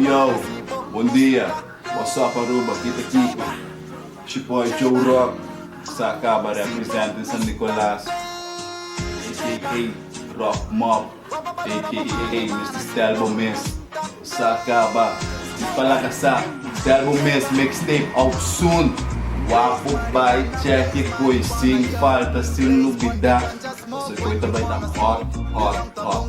Yo, bom dia. What's up, Aruba? Kita aqui. Chipoy Joe Rock. Sacaba representing San Nicolas. A.K.A. Rock Mob. A.K.A. Mr. Stelbo Miss. Sacaba. Palakasa. Stelbo Miss mixtape out soon. Wapo by, check it boy. Sing falta, sing novidade. So ito também tá hot.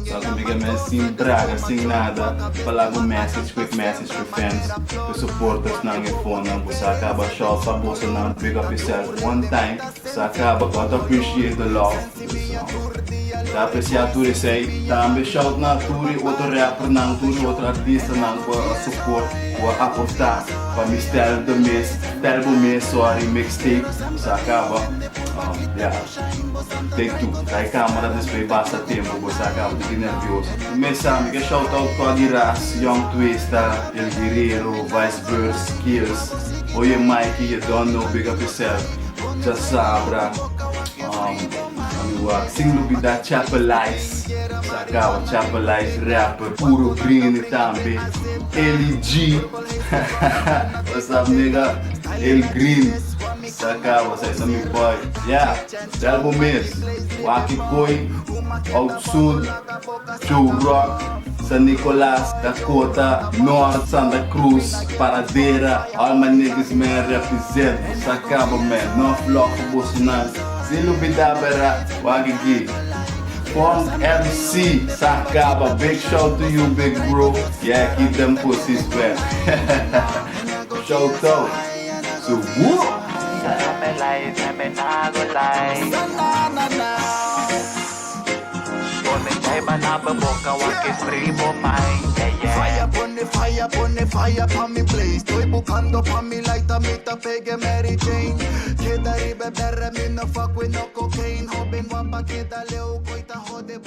Só que bigyan men sing draga, sing nada. Palago message, quick message to fans. To supporters ng phone ng sa acaba shout sa boso ng big up yourself one time. Sa acaba got appreciate the love. Da apreciar tudo isso aí. Também shout na tudo outro rapper ng tudo outro artista ng support o apostar para me style do mês, style do mês sorry mixtape. Sa acaba. Yeah. Take two. Kay câmera display basta tempo, você acaba de nervioso. Começamos, que shout out para Diras, Young Twista, El Guerrero, Vice Verse, Skills. Oye Mikey, you don't know, big up yourself. Just Sabra. Sing Lubida, Chapelize. Sacava, Chapelize, rapper, puro green também. LG. What's up, nigga? El Green. Sacava, sai sa mi boy. Yeah, Stelbo Miss. Waki Koi, out soon. Joe Rock, San Nicolas, Dakota, North, Santa Cruz, Paradera. All my niggas man represent. Sacava man, no flock Bolsonaro. Silo Bidabera, Waki G. Funk MC, Sacaba, big shout to you big bro. Yeah, keep them pussies wet. Shout out. So whoop.ไม่ไล่แต่ไม่น่าก็ไล่โดนไม่ใช่บ้านนาเบอร์บอกกันว่าเก็บฟรีบ่ไม่Fire pa' mi place. Estoy buscando pa' mi light, a mí te pegue Mary Jane. Queda y beber, me no fuck with no cocaine. Joven guapa, quédale o coita, jode.